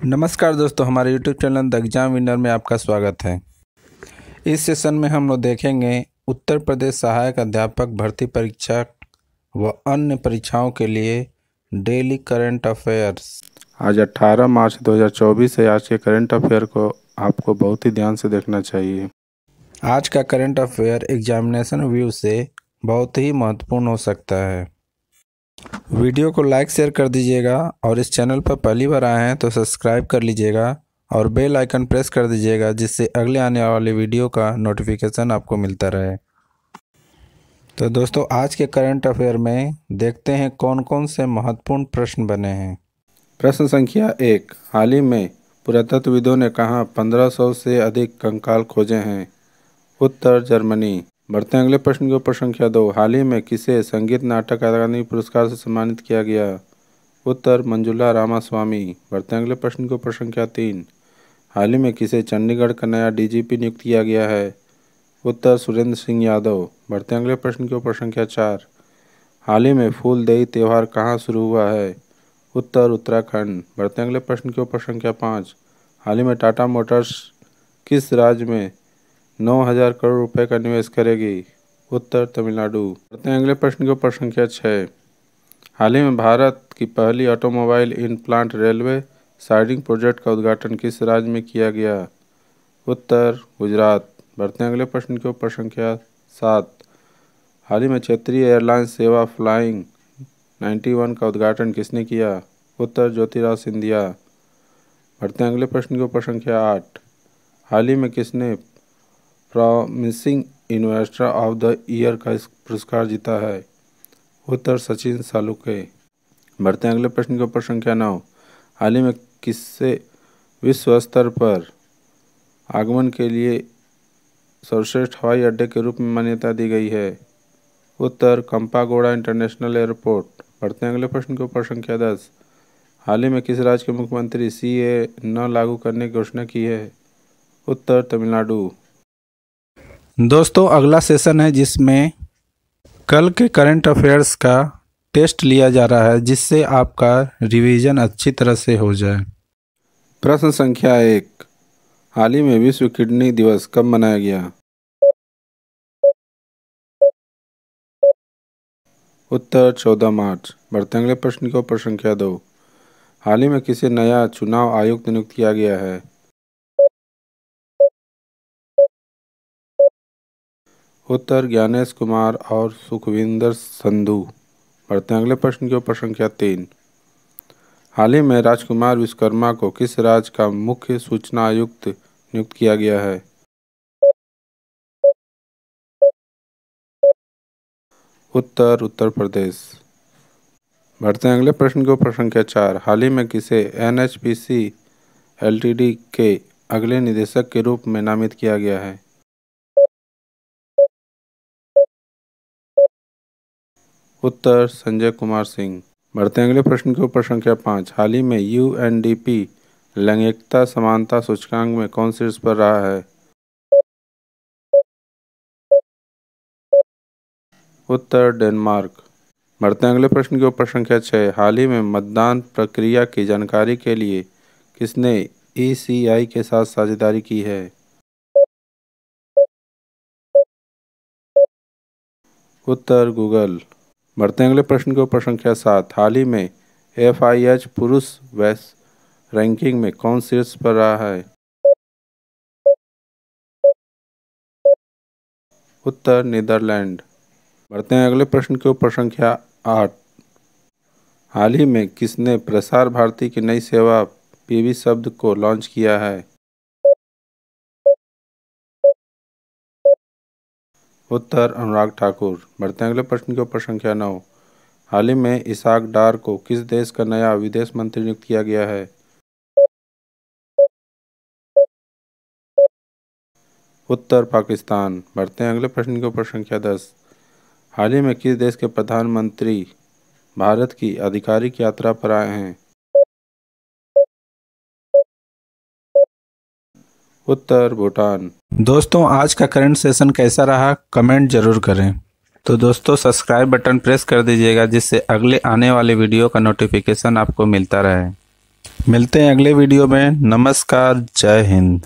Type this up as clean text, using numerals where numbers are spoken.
नमस्कार दोस्तों, हमारे YouTube channel the exam winner में आपका स्वागत है। इस सेशन में हम लोग देखेंगे उत्तर प्रदेश सहायक अध्यापक भर्ती परीक्षा व अन्य परीक्षाओं के लिए डेली करंट अफेयर्स। आज 18 मार्च 2024 है। आज के करंट अफेयर को आपको बहुत ही ध्यान से देखना चाहिए। आज का करंट अफेयर एग्जामिनेशन व्यू से बहुत ही महत्वपूर्ण हो सकता है। वीडियो को लाइक शेयर कर दीजिएगा और इस चैनल पर पहली बार आए हैं तो सब्सक्राइब कर लीजिएगा और बेल आइकन प्रेस कर दीजिएगा, जिससे अगले आने वाले वीडियो का नोटिफिकेशन आपको मिलता रहे। तो दोस्तों, आज के करंट अफेयर में देखते हैं कौन कौन से महत्वपूर्ण प्रश्न बने हैं। प्रश्न संख्या 1, हाल ही में पुरातत्वविदों ने कहाँ 1500 से अधिक कंकाल खोजे हैं? उत्तर जर्मनी। बढ़ते हैं अगले प्रश्न के ऊपर। संख्या 2, हाल ही में किसे संगीत नाटक अकादमी पुरस्कार से सम्मानित किया गया? उत्तर मंजुला रामास्वामी। बढ़ते हैं अगले प्रश्न के ऊपर। संख्या 3, हाल ही में किसे चंडीगढ़ का नया डीजीपी नियुक्त किया गया है? उत्तर सुरेंद्र सिंह यादव। बढ़ते हैं अगले प्रश्न के ऊपर। संख्या 4, हाल ही में फूलदेई त्यौहार कहाँ शुरू हुआ है? उत्तर उत्तराखंड। बढ़ते हैं अगले प्रश्न के ऊपर। संख्या 5, हाल ही में टाटा मोटर्स किस राज्य में 9,000 करोड़ रुपए का निवेश करेगी? उत्तर तमिलनाडु। बढ़ते हैं अगले प्रश्न के ऊपर। संख्या 6, हाल ही में भारत की पहली automobile in plant railway siding project का उद्घाटन किस राज्य में किया गया? उत्तर गुजरात। बढ़ते हैं अगले प्रश्न के ऊपर। संख्या 7, हाल ही में क्षेत्रीय एयरलाइंस सेवा फ्लाइंग 91 का उद्घाटन किसने किया? उत्तर ज्योतिराव सिंधिया। बढ़ते हैं अगले प्रश्न के ऊपर। संख्या 8, हाल ही में किसने promising investor of the year का पुरस्कार जीता है? उत्तर सचिन सालुके। बढ़ते हैं अगले प्रश्न के ऊपर। संख्या 9, हाल ही में किससे विश्व स्तर पर आगमन के लिए सर्वश्रेष्ठ हवाई अड्डे के रूप में मान्यता दी गई है? उत्तर कंपागोड़ा इंटरनेशनल एयरपोर्ट। बढ़ते हैं अगले प्रश्न के ऊपर। संख्या 10, हाल ही में किस राज्य के मुख्यमंत्री सीए न लागू करने की घोषणा की है? उत्तर तमिलनाडु। दोस्तों, अगला सेशन है जिसमें कल के करंट अफेयर्स का टेस्ट लिया जा रहा है, जिससे आपका रिवीजन अच्छी तरह से हो जाए। प्रश्न संख्या 1, हाल ही में विश्व किडनी दिवस कब मनाया गया? उत्तर 14 मार्च। बढ़ते हैं अगले प्रश्न के ऊपर। संख्या 2, हाल ही में किसे नया चुनाव आयुक्त नियुक्त किया गया है? उत्तर ज्ञानेश कुमार और सुखविंदर संधू। बढ़ते हैं अगले प्रश्न के ऊपर। संख्या 3, हाल ही में राजकुमार विश्वकर्मा को किस राज्य का मुख्य सूचना आयुक्त नियुक्त किया गया है? उत्तर उत्तर प्रदेश। बढ़ते हैं अगले प्रश्न के ऊपर। संख्या 4, हाल ही में किसे एनएचपीसी एलटीडी के अगले निदेशक के रूप में नामित किया गया है? उत्तर संजय कुमार सिंह। बढ़ते हैं अगले प्रश्न के ऊपर। संख्या 5, हाल ही में यूएनडीपी लैंगिकता समानता सूचकांक में कौन शीर्ष पर रहा है? उत्तर डेनमार्क। बढ़ते हैं अगले प्रश्न के ऊपर। संख्या 6, हाल ही में मतदान प्रक्रिया की जानकारी के लिए किसने ईसीआई के साथ साझेदारी की है? उत्तर गूगल। बढ़ते हैं अगले प्रश्न के ऊपर। संख्या 7, हाल ही में एफआईएच पुरुष वैस रैंकिंग में कौन शीर्ष पर रहा है? उत्तर नीदरलैंड। बढ़ते हैं अगले प्रश्न के ऊपर। संख्या 8, हाल ही में किसने प्रसार भारती की नई सेवा पीवी शब्द को लॉन्च किया है? उत्तर अनुराग ठाकुर। बढ़ते हैं अगले प्रश्न के ऊपर। संख्या 9, हाल ही में इसाक डार को किस देश का नया विदेश मंत्री नियुक्त किया गया है? उत्तर पाकिस्तान। बढ़ते हैं अगले प्रश्न के ऊपर। संख्या 10, हाल ही में किस देश के प्रधानमंत्री भारत की आधिकारिक यात्रा पर आए हैं? उत्तर भूटान। दोस्तों, आज का करंट सेशन कैसा रहा कमेंट जरूर करें। तो दोस्तों, सब्सक्राइब बटन प्रेस कर दीजिएगा, जिससे अगले आने वाले वीडियो का नोटिफिकेशन आपको मिलता रहे। मिलते हैं अगले वीडियो में। नमस्कार, जय हिंद।